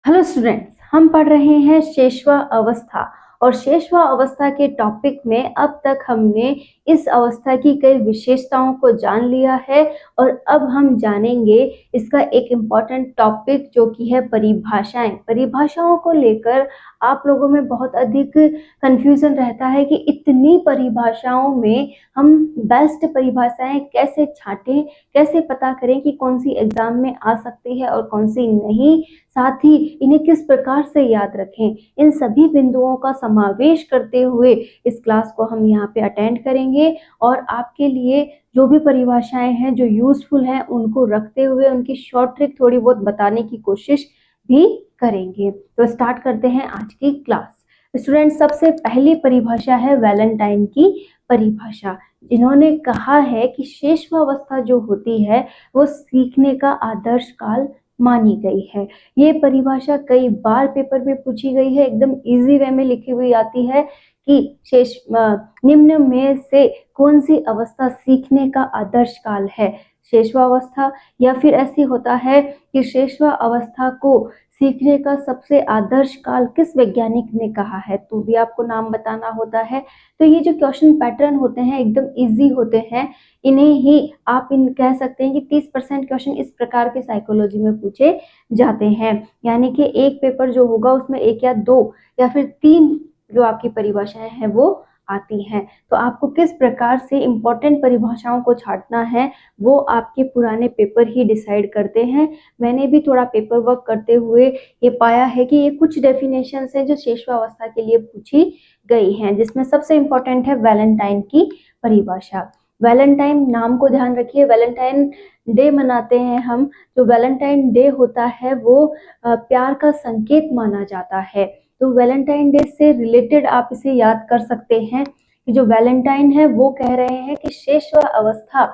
Hello students, हम पढ़ रहे हैं शेषवा अवस्था। और शेषवा अवस्था के टॉपिक में अब तक हमने इस अवस्था की कई विशेषताओं को जान लिया है। और अब हम जानेंगे इसका एक इम्पॉर्टेंट टॉपिक जो कि है परिभाषाएं। परिभाषाओं को लेकर आप लोगों में बहुत अधिक कंफ्यूजन रहता है कि इतनी परिभाषाओं में हम बेस्ट परिभाषाएं कैसे छांटें, कैसे पता करें कि कौन सी एग्जाम में आ सकती है और कौन सी नहीं, साथ ही इन्हें किस प्रकार से याद रखें। इन सभी बिंदुओं का समावेश करते हुए इस क्लास को हम यहाँ पे अटेंड करेंगे और आपके लिए जो भी परिभाषाएं हैं जो यूजफुल हैं उनको रखते हुए उनकी शॉर्ट ट्रिक थोड़ी बहुत बताने की कोशिश भी करेंगे। तो स्टार्ट करते हैं आज की क्लास। स्टूडेंट, सबसे पहली परिभाषा है वैलेंटाइन की परिभाषा, जिन्होंने कहा है कि शेषवावस्था जो होती है वो सीखने का आदर्श काल मानी गई है। ये परिभाषा कई बार पेपर में पूछी गई है, एकदम इजी वे में लिखी हुई आती है कि निम्न में से कौन सी अवस्था सीखने का आदर्श काल है, शेषवावस्था, या फिर ऐसी होता है कि शेषवा अवस्था को सीखने का सबसे आदर्श काल किस वैज्ञानिक ने कहा है, तो भी आपको नाम बताना होता है। तो ये जो क्वेश्चन पैटर्न होते हैं एकदम इजी होते हैं, इन्हें ही आप कह सकते हैं कि 30% क्वेश्चन इस प्रकार के साइकोलॉजी में पूछे जाते हैं। यानी कि एक पेपर जो होगा उसमें एक या दो या फिर तीन जो आपकी परिभाषाएं हैं वो आती हैं। तो आपको किस प्रकार से इंपॉर्टेंट परिभाषाओं को छांटना है वो आपके पुराने पेपर ही डिसाइड करते हैं। मैंने भी थोड़ा पेपर वर्क करते हुए ये पाया है कि ये कुछ डेफिनेशन है जो शेषवावस्था के लिए पूछी गई हैं, जिसमें सबसे इंपॉर्टेंट है वैलेंटाइन की परिभाषा। वैलेंटाइन नाम को ध्यान रखिए, वैलेंटाइन डे मनाते हैं हम। जो वैलेंटाइन डे होता है वो प्यार का संकेत माना जाता है। तो वैलेंटाइन डे से रिलेटेड आप इसे याद कर सकते हैं कि जो वैलेंटाइन है वो कह रहे हैं कि शेषवा अवस्था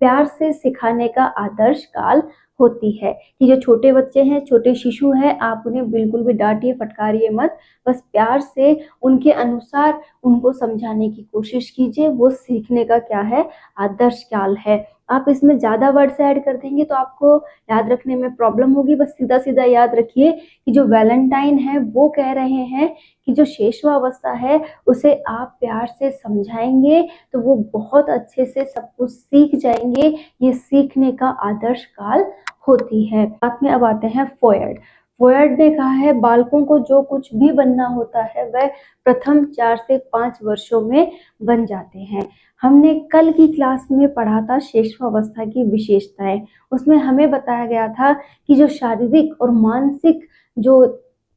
प्यार से सिखाने का आदर्श काल होती है। कि जो छोटे बच्चे हैं, छोटे शिशु हैं, आप उन्हें बिल्कुल भी डांटिए फटकारिए मत, बस प्यार से उनके अनुसार उनको समझाने की कोशिश कीजिए। वो सीखने का क्या है, आदर्श काल है। आप इसमें ज्यादा वर्ड्स ऐड कर देंगे तो आपको याद रखने में प्रॉब्लम होगी। बस सीधा सीधा याद रखिए कि जो वैलेंटाइन है वो कह रहे हैं कि जो शेषवावस्था है उसे आप प्यार से समझाएंगे तो वो बहुत अच्छे से सब कुछ सीख जाएंगे। ये सीखने का आदर्श काल होती है। साथ में अब आते हैं फोयर्ड। फोयर्ड ने कहा है बालकों को जो कुछ भी बनना होता है वह प्रथम 4 से 5 वर्षों में बन जाते हैं। हमने कल की क्लास में पढ़ा था शेषवावस्था की विशेषताएं। उसमें हमें बताया गया था कि जो शारीरिक और मानसिक जो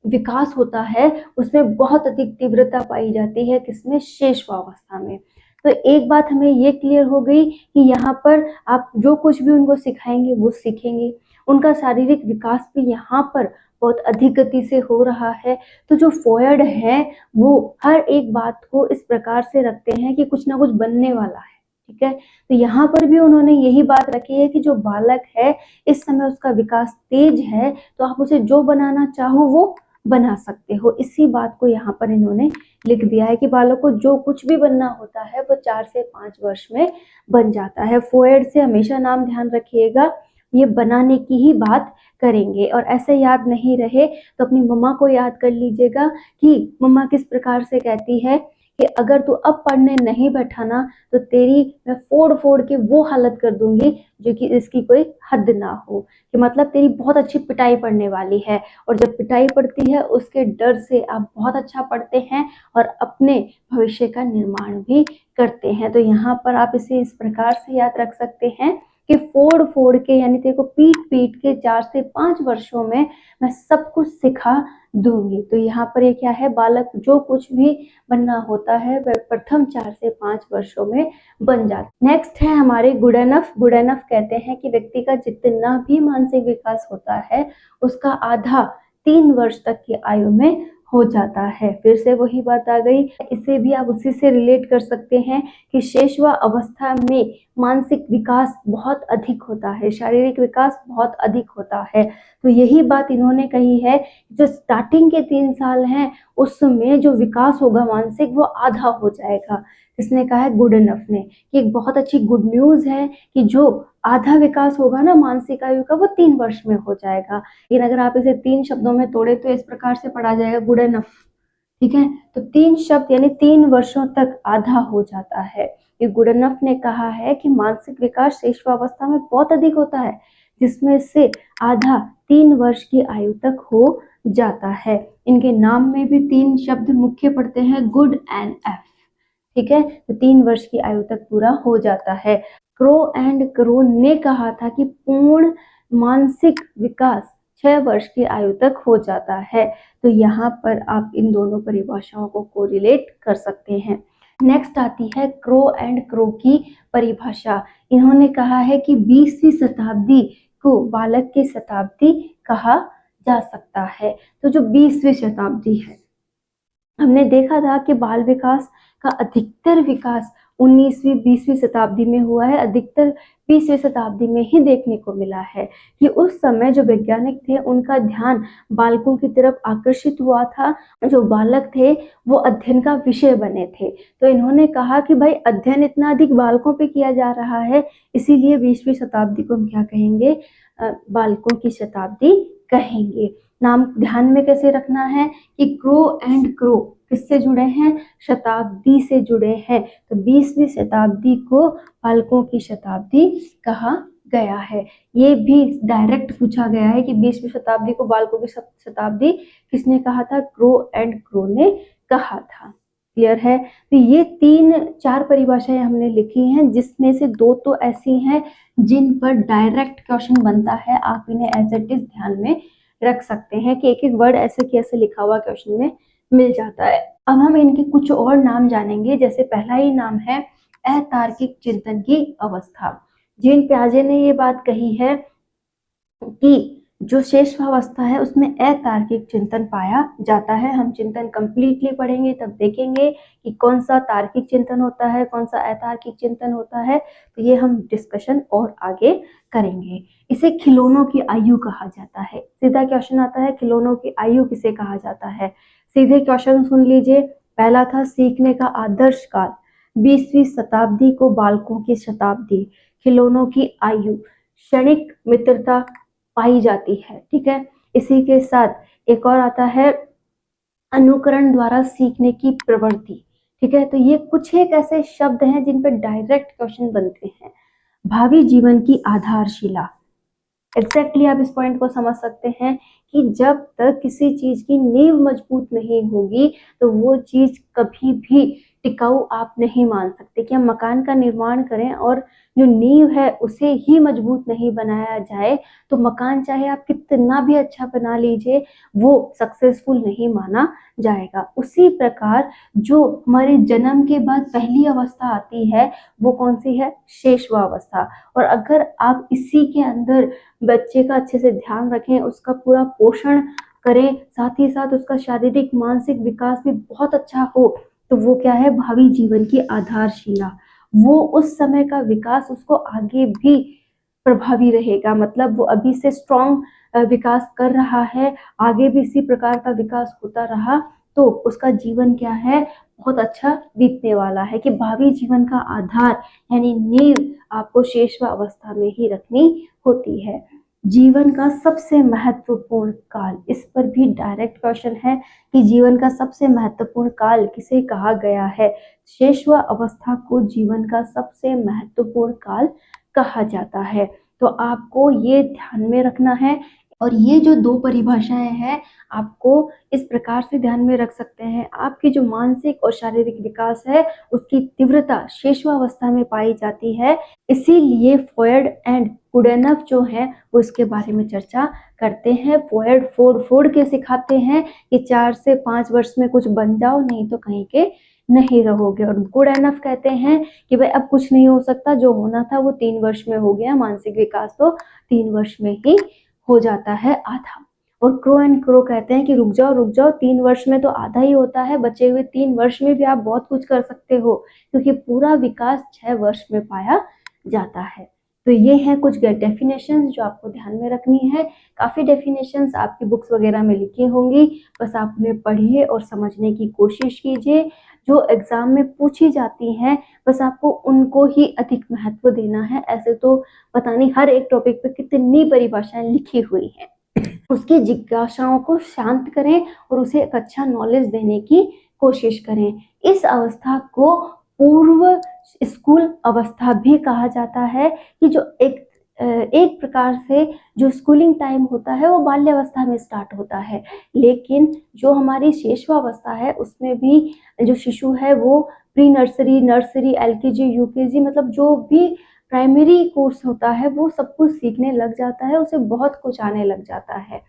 विकास होता है उसमें बहुत अधिक तीव्रता पाई जाती है, किसमें, शेषवावस्था में। तो एक बात हमें ये क्लियर हो गई कि यहाँ पर आप जो कुछ भी उनको सिखाएंगे वो सीखेंगे। उनका शारीरिक विकास भी यहाँ पर बहुत अधिक गति से हो रहा है। तो जो फोयर्ड है वो हर एक बात को इस प्रकार से रखते हैं कि कुछ ना कुछ बनने वाला है। ठीक है, तो यहाँ पर भी उन्होंने यही बात रखी है कि जो बालक है इस समय उसका विकास तेज है, तो आप उसे जो बनाना चाहो वो बना सकते हो। इसी बात को यहाँ पर इन्होंने लिख दिया है कि बालक को जो कुछ भी बनना होता है वो 4 से 5 वर्ष में बन जाता है। फोयर्ड से हमेशा नाम ध्यान रखिएगा, ये बनाने की ही बात करेंगे। और ऐसे याद नहीं रहे तो अपनी मम्मा को याद कर लीजिएगा कि मम्मा किस प्रकार से कहती है कि अगर तू अब पढ़ने नहीं बैठाना तो तेरी मैं फोड़ फोड़ के वो हालत कर दूंगी जो कि इसकी कोई हद ना हो। कि मतलब तेरी बहुत अच्छी पिटाई पड़ने वाली है। और जब पिटाई पड़ती है उसके डर से आप बहुत अच्छा पढ़ते हैं और अपने भविष्य का निर्माण भी करते हैं। तो यहाँ पर आप इसे इस प्रकार से याद रख सकते हैं कि फोड़ फोड़ के, यानी तेरे को पीट पीट के 4 से 5 वर्षों में मैं सब कुछ सिखा दूंगी। तो यहाँ पर ये क्या है, बालक जो कुछ भी बनना होता है वह प्रथम 4 से 5 वर्षों में बन जाता है। नेक्स्ट है हमारे गुड एनफ। गुड एनफ कहते हैं कि व्यक्ति का जितना भी मानसिक विकास होता है उसका आधा 3 वर्ष तक की आयु में हो जाता है। फिर से वही बात आ गई, इसे भी आप उसी से रिलेट कर सकते हैं कि शेषवा अवस्था में मानसिक विकास बहुत अधिक होता है, शारीरिक विकास बहुत अधिक होता है। तो यही बात इन्होंने कही है, जो स्टार्टिंग के 3 साल हैं उसमें जो विकास होगा मानसिक वो आधा हो जाएगा। इसने कहा है गुड इनफ ने कि एक बहुत अच्छी गुड न्यूज है कि जो आधा विकास होगा ना मानसिक आयु का, वो 3 वर्ष में हो जाएगा। लेकिन अगर आप इसे 3 शब्दों में तोड़े तो इस प्रकार से पढ़ा जाएगा, गुड एनफ। ठीक है, तो 3 शब्द यानी 3 वर्षों तक आधा हो जाता है। ये गुड एनफ ने कहा है कि मानसिक विकास शैशवावस्था में बहुत अधिक होता है, जिसमें से आधा 3 वर्ष की आयु तक हो जाता है। इनके नाम में भी 3 शब्द मुख्य पड़ते हैं, गुड एंड एफ। ठीक है, तो 3 वर्ष की आयु तक पूरा हो जाता है। क्रो एंड क्रो ने कहा था कि पूर्ण मानसिक विकास 6 वर्ष की आयु तक हो जाता है। तो यहाँ पर आप इन दोनों परिभाषाओं को कोरिलेट कर सकते हैं। नेक्स्ट आती है क्रो एंड क्रो की परिभाषा। इन्होंने कहा है कि 20वीं शताब्दी को बालक की शताब्दी कहा जा सकता है। तो जो 20वीं शताब्दी है, हमने देखा था कि बाल विकास का अधिकतर विकास 19वीं 20वीं शताब्दी में हुआ है, अधिकतर 20वीं शताब्दी में ही देखने को मिला है कि उस समय जो वैज्ञानिक थे उनका ध्यान बालकों की तरफ आकर्षित हुआ था। जो बालक थे वो अध्ययन का विषय बने थे। तो इन्होंने कहा कि भाई अध्ययन इतना अधिक बालकों पे किया जा रहा है, इसीलिए 20वीं शताब्दी को हम क्या कहेंगे, बालकों की शताब्दी कहेंगे। नाम ध्यान में कैसे रखना है कि क्रो एंड क्रो किससे जुड़े हैं, शताब्दी से जुड़े हैं। तो 20वीं शताब्दी को बालकों की शताब्दी कहा गया है। ये भी डायरेक्ट पूछा गया है कि 20वीं शताब्दी को बालकों की शताब्दी किसने कहा था, क्रो एंड क्रो ने कहा था। क्लियर है। तो ये 3-4 परिभाषाएं हमने लिखी हैं, जिसमें से 2 तो ऐसी हैं जिन पर डायरेक्ट क्वेश्चन बनता है। आप इन्हें एज इट इज ध्यान में रख सकते हैं कि एक एक वर्ड ऐसे कैसे लिखा हुआ क्वेश्चन में मिल जाता है। अब हम इनके कुछ और नाम जानेंगे। जैसे पहला ही नाम है अतार्किक चिंतन की अवस्था। जीन पियाजे ने ये बात कही है कि जो शेषवावस्था है उसमें अतार्किक चिंतन पाया जाता है। हम चिंतन कंप्लीटली पढ़ेंगे तब देखेंगे कि कौन सा तार्किक चिंतन होता है, कौन सा अतार्किक चिंतन होता है। तो ये हम डिस्कशन और आगे करेंगे। इसे खिलौनों की आयु कहा जाता है। सीधा क्वेश्चन आता है, खिलौनों की आयु किसे कहा जाता है। सीधे क्वेश्चन सुन लीजिए। पहला था सीखने का आदर्श काल, 20वीं शताब्दी को बालकों की शताब्दी, खिलौनों की आयु, क्षणिक मित्रता पाई जाती है। ठीक है, इसी के साथ एक और आता है अनुकरण द्वारा सीखने की प्रवृत्ति। ठीक है, तो ये कुछ एक ऐसे शब्द हैं जिन पर डायरेक्ट क्वेश्चन बनते हैं। भावी जीवन की आधारशिला, एग्जैक्टली आप इस पॉइंट को समझ सकते हैं कि जब तक किसी चीज की नींव मजबूत नहीं होगी तो वो चीज कभी भी टिकाऊ आप नहीं मान सकते। कि हम मकान का निर्माण करें और जो नींव है उसे ही मजबूत नहीं बनाया जाए तो मकान चाहे आप कितना भी अच्छा बना लीजिए वो सक्सेसफुल नहीं माना जाएगा। उसी प्रकार जो हमारे जन्म के बाद पहली अवस्था आती है वो कौन सी है, शेषवावस्था। और अगर आप इसी के अंदर बच्चे का अच्छे से ध्यान रखें, उसका पूरा पोषण करें, साथ ही साथ उसका शारीरिक मानसिक विकास भी बहुत अच्छा हो, तो वो क्या है, भावी जीवन की आधारशिला। वो उस समय का विकास उसको आगे भी प्रभावी रहेगा। मतलब वो अभी से स्ट्रॉन्ग विकास कर रहा है, आगे भी इसी प्रकार का विकास होता रहा तो उसका जीवन क्या है, बहुत अच्छा बीतने वाला है। कि भावी जीवन का आधार यानी नींव आपको शेषवावस्था में ही रखनी होती है। जीवन का सबसे महत्वपूर्ण काल, इस पर भी डायरेक्ट क्वेश्चन है कि जीवन का सबसे महत्वपूर्ण काल किसे कहा गया है। शेषवावस्था को जीवन का सबसे महत्वपूर्ण काल कहा जाता है। तो आपको ये ध्यान में रखना है। और ये जो 2 परिभाषाएं हैं आपको इस प्रकार से ध्यान में रख सकते हैं। आपकी जो मानसिक और शारीरिक विकास है उसकी तीव्रता शेषवावस्था में पाई जाती है। इसीलिए फ्रॉयड एंड गुडेनफ जो है वो इसके बारे में चर्चा करते हैं। फ्रॉयड फोड़ के सिखाते हैं कि 4 से 5 वर्ष में कुछ बन जाओ, नहीं तो कहीं के नहीं रहोगे। और गुडेनफ कहते हैं कि भाई अब कुछ नहीं हो सकता, जो होना था वो 3 वर्ष में हो गया, मानसिक विकास तो 3 वर्ष में ही हो जाता है आधा। और क्रो एंड क्रो कहते हैं कि रुक जाओ 3 वर्ष में तो आधा ही होता है, बचे हुए 3 वर्ष में भी आप बहुत कुछ कर सकते हो, क्योंकि पूरा विकास 6 वर्ष में पाया जाता है। तो ये हैं कुछ डेफिनेशंस जो आपको ध्यान में रखनी है। काफ़ी डेफिनेशंस आपकी बुक्स वगैरह में लिखी होंगी, बस आप उन्हें पढ़िए और समझने की कोशिश कीजिए। जो एग्ज़ाम में पूछी जाती हैं, बस आपको उनको ही अधिक महत्व देना है। ऐसे तो पता नहीं हर एक टॉपिक पे कितनी परिभाषाएँ लिखी हुई हैं। उसकी जिज्ञासाओं को शांत करें और उसे एक अच्छा नॉलेज देने की कोशिश करें। इस अवस्था को पूर्व स्कूल अवस्था भी कहा जाता है कि जो एक प्रकार से जो स्कूलिंग टाइम होता है वो बाल्यावस्था में स्टार्ट होता है। लेकिन जो हमारी शेषवावस्था है उसमें भी जो शिशु है वो pre nursery, nursery, LKG, UKG मतलब जो भी प्राइमरी कोर्स होता है वो सब कुछ सीखने लग जाता है, उसे बहुत कुछ आने लग जाता है।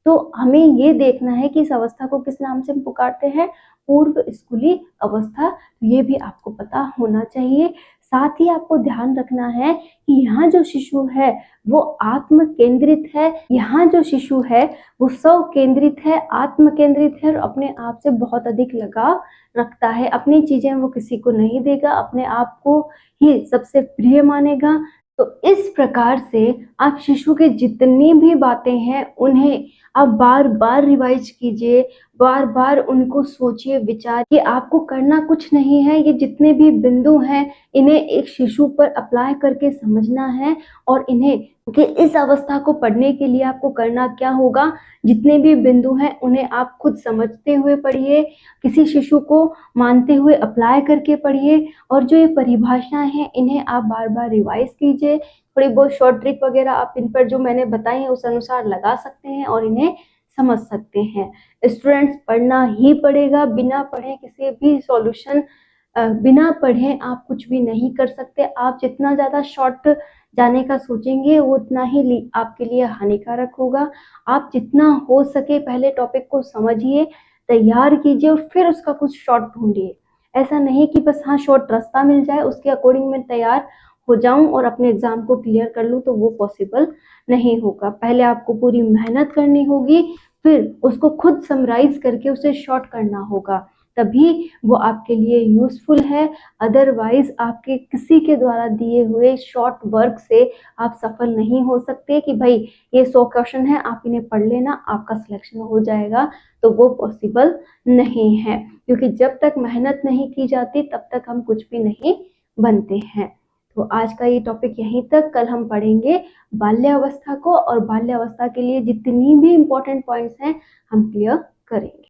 तो हमें ये देखना है कि इस अवस्था को किस नाम से हम पुकारते हैं, पूर्व स्कूली अवस्था। तो ये भी आपको पता होना चाहिए। साथ ही आपको ध्यान रखना है कि यहाँ जो शिशु है वो आत्म केंद्रित है, यहाँ जो शिशु है वो स्व केंद्रित है, आत्म केंद्रित है और अपने आप से बहुत अधिक लगाव रखता है। अपनी चीजें वो किसी को नहीं देगा, अपने आप को ही सबसे प्रिय मानेगा। तो इस प्रकार से आप शिशु के जितनी भी बातें हैं उन्हें आप बार-बार रिवाइज कीजिए, बार-बार उनको सोचिए, विचारिए। आपको करना कुछ नहीं है, ये जितने भी बिंदु हैं इन्हें एक शिशु पर अप्लाई करके समझना है और इन्हें कि इस अवस्था को पढ़ने के लिए आपको करना क्या होगा, जितने भी बिंदु हैं उन्हें आप खुद समझते हुए पढ़िए, किसी शिशु को मानते हुए अप्लाई करके पढ़िए और जो ये परिभाषाएँ हैं इन्हें आप बार-बार रिवाइज कीजिए। थोड़ी बहुत शॉर्ट ट्रिक वगैरह आप इन पर जो मैंने बताई है उस अनुसार लगा सकते हैं और इन्हें समझ सकते हैं। स्टूडेंट्स पढ़ना ही पड़ेगा, बिना पढ़े किसी भी सॉल्यूशन बिना पढ़े आप कुछ भी नहीं कर सकते। आप जितना ज़्यादा शॉर्ट जाने का सोचेंगे वो उतना ही आपके लिए हानिकारक होगा। आप जितना हो सके पहले टॉपिक को समझिए, तैयार कीजिए और फिर उसका कुछ शॉर्ट ढूँढिए। ऐसा नहीं कि बस हाँ शॉर्ट रास्ता मिल जाए उसके अकॉर्डिंग मैं तैयार हो जाऊँ और अपने एग्ज़ाम को क्लियर कर लूँ, तो वो पॉसिबल नहीं होगा। पहले आपको पूरी मेहनत करनी होगी, फिर उसको खुद समराइज़ करके उसे शॉर्ट करना होगा, तभी वो आपके लिए यूज़फुल है। अदरवाइज़ आपके किसी के द्वारा दिए हुए शॉर्ट वर्क से आप सफल नहीं हो सकते कि भई ये 100 क्वेश्चन है, आप इन्हें पढ़ लेना, आपका सिलेक्शन हो जाएगा, तो वो पॉसिबल नहीं है। क्योंकि जब तक मेहनत नहीं की जाती तब तक हम कुछ भी नहीं बनते हैं। तो आज का ये टॉपिक यहीं तक। कल हम पढ़ेंगे बाल्यावस्था को और बाल्यावस्था के लिए जितनी भी इम्पोर्टेंट पॉइंट्स हैं हम क्लियर करेंगे।